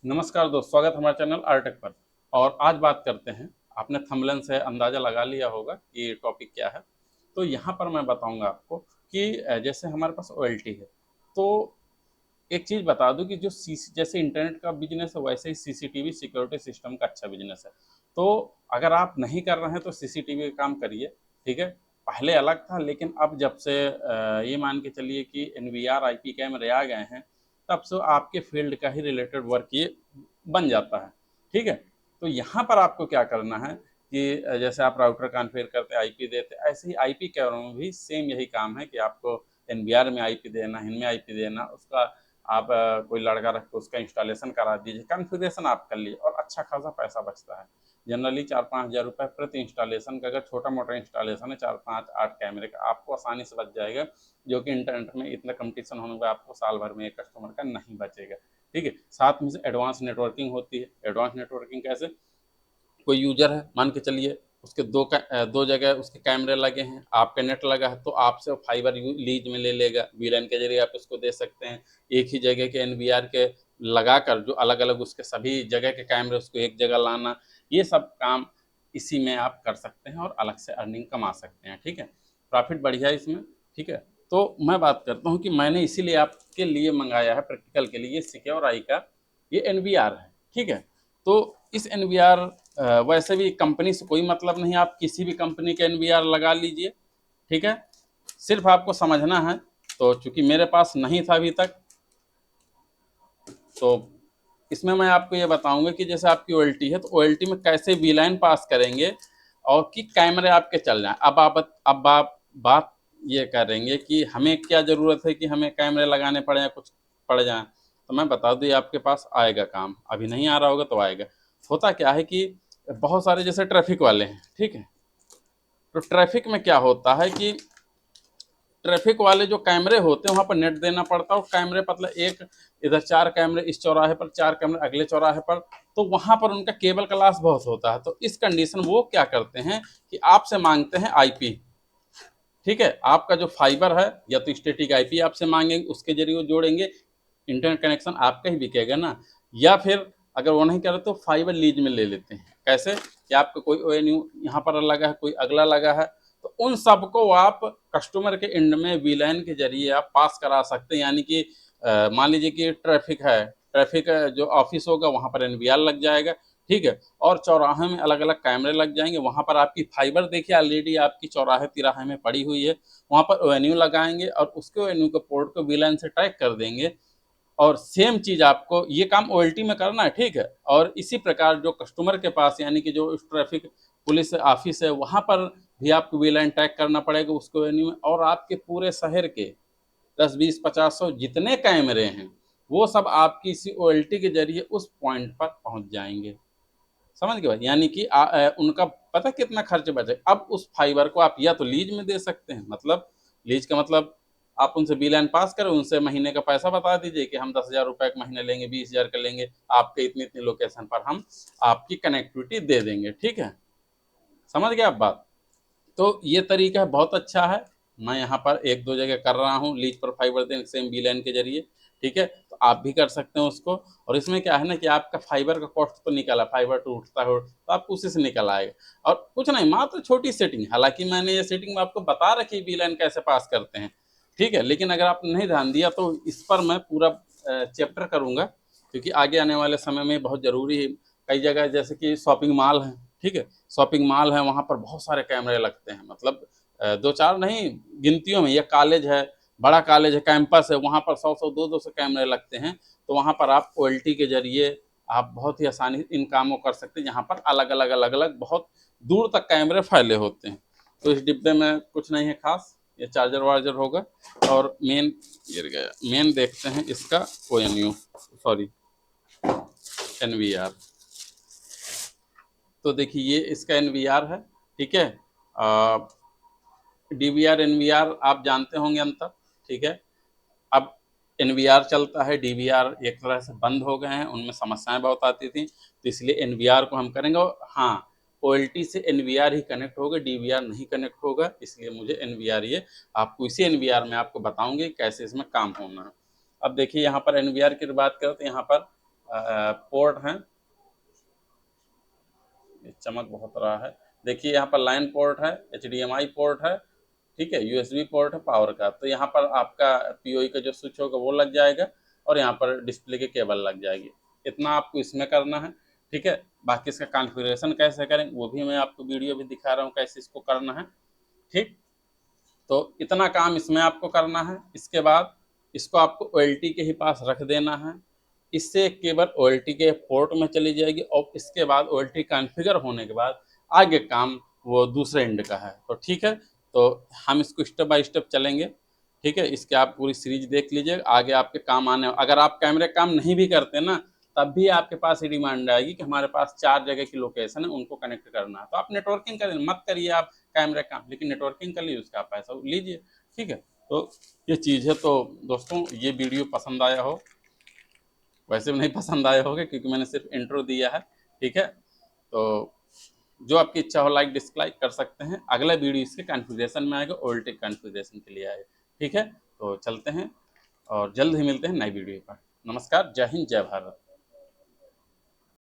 नमस्कार दोस्त, स्वागत है हमारे चैनल आरटेक पर। और आज बात करते हैं, आपने थंबनेल से अंदाज़ा लगा लिया होगा कि ये टॉपिक क्या है। तो यहाँ पर मैं बताऊंगा आपको कि जैसे हमारे पास ओएलटी है, तो एक चीज़ बता दूं कि जो सीसी जैसे इंटरनेट का बिजनेस है, वैसे ही सीसीटीवी सिक्योरिटी सिस्टम का अच्छा बिजनेस है। तो अगर आप नहीं कर रहे हैं तो सीसीटीवी का काम करिए, ठीक है। पहले अलग था, लेकिन अब जब से ये मान के चलिए कि एनवीआर आईपी कैमरे आ गए हैं, तब से आपके फील्ड का ही रिलेटेड वर्क ये बन जाता है, ठीक है। तो यहाँ पर आपको क्या करना है कि जैसे आप राउटर कॉन्फ़िगर करते आईपी देते, ऐसे ही आईपी कैमरों में भी सेम यही काम है कि आपको एनवीआर में आईपी देना, इनमें आईपी देना, उसका आप कोई लड़का रख के उसका इंस्टॉलेशन करा दीजिए, कॉन्फ़िगरेशन आप कर लीजिए और अच्छा खासा पैसा बचता है। जनरली 4-5 हज़ार रुपये प्रति इंस्टॉलेशन का, अगर छोटा मोटा इंस्टॉलेशन है 4-5-8 कैमरे का, आपको आसानी से बच जाएगा, जो कि इंटरनेट में इतना कंपटीशन होने पर आपको साल भर में एक कस्टमर का नहीं बचेगा, ठीक है। साथ में से एडवांस नेटवर्किंग होती है। एडवांस नेटवर्किंग कैसे? कोई यूजर है, मान के चलिए उसके दो जगह उसके कैमरे लगे हैं, आपका नेट लगा है, तो आपसे फाइबर लीज में ले लेगा, वीलैन के जरिए आप उसको दे सकते हैं। एक ही जगह के एनवीआर के लगाकर जो अलग अलग उसके सभी जगह के कैमरे उसको एक जगह लाना, ये सब काम इसी में आप कर सकते हैं और अलग से अर्निंग कमा सकते हैं, ठीक है। प्रॉफिट बढ़िया है इसमें, ठीक है। तो मैं बात करता हूँ कि मैंने इसीलिए आपके लिए मंगाया है प्रैक्टिकल के लिए, सिक्योर आई का ये एनवीआर है, ठीक है। तो इस एनवीआर वैसे भी कंपनी से कोई मतलब नहीं, आप किसी भी कंपनी के एनवीआर लगा लीजिए, ठीक है। सिर्फ आपको समझना है, तो चूंकि मेरे पास नहीं था अभी तक, तो इसमें मैं आपको ये बताऊंगा कि जैसे आपकी ओएलटी है, तो ओएलटी में कैसे वीलाइन पास करेंगे और कि कैमरे आपके चल जाएं। अब आप बात ये करेंगे कि हमें क्या ज़रूरत है कि हमें कैमरे लगाने पड़े या कुछ पड़ जाए, तो मैं बता दूँ ये आपके पास आएगा काम, अभी नहीं आ रहा होगा तो आएगा। होता क्या है कि बहुत सारे जैसे ट्रैफिक वाले हैं, ठीक है। तो ट्रैफिक में क्या होता है कि ट्रैफिक वाले जो कैमरे होते हैं वहाँ पर नेट देना पड़ता है, और कैमरे मतलब एक इधर 4 कैमरे इस चौराहे पर, 4 कैमरे अगले चौराहे पर, तो वहाँ पर उनका केबल का लॉस बहुत होता है। तो इस कंडीशन वो क्या करते हैं कि आपसे मांगते हैं आईपी, ठीक है। आपका जो फाइबर है या तो स्टैटिक आईपी आपसे मांगेंगे, उसके जरिए वो जोड़ेंगे, इंटरनेट कनेक्शन आपका ही बिकेगा ना। या फिर अगर वो नहीं करे तो फाइबर लीज में ले लेते हैं। कैसे कि आपका कोई ओएनयू यहाँ पर लगा है, कोई अगला लगा है, तो उन सबको आप कस्टमर के एंड में वीलैन के जरिए आप पास करा सकते हैं। यानी कि मान लीजिए कि ट्रैफिक है, ट्रैफिक जो ऑफिस होगा वहाँ पर एनवीआर लग जाएगा, ठीक है। और चौराहे में अलग अलग कैमरे लग जाएंगे, वहाँ पर आपकी फाइबर देखिए ऑलरेडी आपकी चौराहे तिराहे में पड़ी हुई है, वहाँ पर ओएनयू लगाएंगे और उसके ओएनयू के पोर्ट को वीलैन से ट्रैक कर देंगे। और सेम चीज़ आपको ये काम ओएलटी में करना है, ठीक है। और इसी प्रकार जो कस्टमर के पास यानी कि जो ट्रैफिक पुलिस ऑफिस है वहाँ पर भी आपको वीलाइन टैग करना पड़ेगा उसको वेन्यू में, और आपके पूरे शहर के 10-20-50-100 जितने कैमरे हैं वो सब आपकी इसी ओएलटी के जरिए उस पॉइंट पर पहुंच जाएंगे। समझ गए भाई? यानी कि उनका पता कितना खर्च बचे। अब उस फाइबर को आप या तो लीज में दे सकते हैं, मतलब लीज का मतलब आप उनसे बिल पास करें, उनसे महीने का पैसा बता दीजिए कि हम 10,000 रुपये का महीने लेंगे, 20,000 का लेंगे, आपके इतनी इतनी लोकेशन पर हम आपकी कनेक्टिविटी दे देंगे, ठीक है। समझ गए आप बात? तो ये तरीका बहुत अच्छा है। मैं यहाँ पर एक दो जगह कर रहा हूँ लीज पर फाइबर देने सेम बीलैन के जरिए, ठीक है। तो आप भी कर सकते हैं उसको। और इसमें क्या है ना कि आपका फाइबर का कॉस्ट तो निकला, फाइबर टू उठता है तो आपको उसी से निकल आएगा। और कुछ नहीं, मात्र छोटी सेटिंग, हालांकि मैंने ये सेटिंग आपको बता रखी बीलैन कैसे पास करते हैं, ठीक है। लेकिन अगर आपने नहीं ध्यान दिया तो इस पर मैं पूरा चैप्टर करूँगा, क्योंकि आगे आने वाले समय में बहुत ज़रूरी है। कई जगह जैसे कि शॉपिंग मॉल है, ठीक है। शॉपिंग मॉल है, वहाँ पर बहुत सारे कैमरे लगते हैं, मतलब दो चार नहीं, गिनतियों में। यह कॉलेज है, बड़ा कॉलेज है, कैंपस है, वहाँ पर 100-100 200 से कैमरे लगते हैं। तो वहाँ पर आप ओएलटी के जरिए आप बहुत ही आसानी इन कामों कर सकते हैं, जहाँ पर अलग अलग अलग अलग बहुत दूर तक कैमरे फैले होते हैं। तो इस डिब्बे में कुछ नहीं है खास, ये चार्जर वार्जर होगा। और मेन गिर गया, मेन देखते हैं इसका ओएनयू, सॉरी एनवीआर। तो देखिए ये इसका एनवीआर है, ठीक है। डीवीआर एनवीआर आप जानते होंगे अंतर, ठीक है। अब एनवीआर चलता है, डीवीआर एक तरह से बंद हो गए हैं, उनमें समस्याएं बहुत आती थी, तो इसलिए एनवीआर को हम करेंगे। और हाँ, ओएलटी से एनवीआर ही कनेक्ट होगा, डीवीआर नहीं कनेक्ट होगा, इसलिए मुझे एनवीआर ये आपको इसी एनवीआर में आपको बताऊंगे कैसे इसमें काम होना है। अब देखिए यहाँ पर एनवीआर की बात करें तो यहाँ पर पोर्ट हैं, ये चमक बहुत रहा है, देखिए यहाँ पर लाइन पोर्ट है, HDMI पोर्ट है, ठीक है, USB पोर्ट है पावर का। तो यहाँ पर आपका POE का जो स्विच होगा वो लग जाएगा और यहाँ पर डिस्प्ले की केबल लग जाएगी। इतना आपको इसमें करना है, ठीक है। बाकी इसका कॉन्फ़िगरेशन कैसे करें वो भी मैं आपको वीडियो भी दिखा रहा हूँ कैसे इसको करना है, ठीक। तो इतना काम इसमें आपको करना है। इसके बाद इसको आपको OLT के ही पास रख देना है। इससे केबल OLT के पोर्ट में चली जाएगी और इसके बाद OLT कॉन्फ़िगर होने के बाद आगे काम वो दूसरे एंड का है। तो ठीक है, तो हम इसको स्टेप बाय स्टेप चलेंगे, ठीक है। इसके आप पूरी सीरीज देख लीजिए, आगे आपके काम आने। अगर आप कैमरे काम नहीं भी करते ना, तब भी आपके पास ये डिमांड आएगी कि हमारे पास 4 जगह की लोकेशन है, उनको कनेक्ट करना है। तो आप नेटवर्किंग करें, मत करिए आप कैमरे काम, लेकिन नेटवर्किंग कर लीजिए, उसका आप पैसा लीजिए, ठीक है। तो ये चीज़ है। तो दोस्तों ये वीडियो पसंद आया हो, वैसे भी नहीं पसंद आए होंगे क्योंकि मैंने सिर्फ इंट्रो दिया है, ठीक है। तो जो आपकी इच्छा हो लाइक डिसलाइक कर सकते हैं। अगला वीडियो इसके कॉन्फ़िगरेशन में आएगा, OLT कॉन्फ़िगरेशन के लिए आएगा, ठीक है। तो चलते हैं और जल्द ही मिलते हैं नई वीडियो पर। नमस्कार, जय हिंद, जय भारत।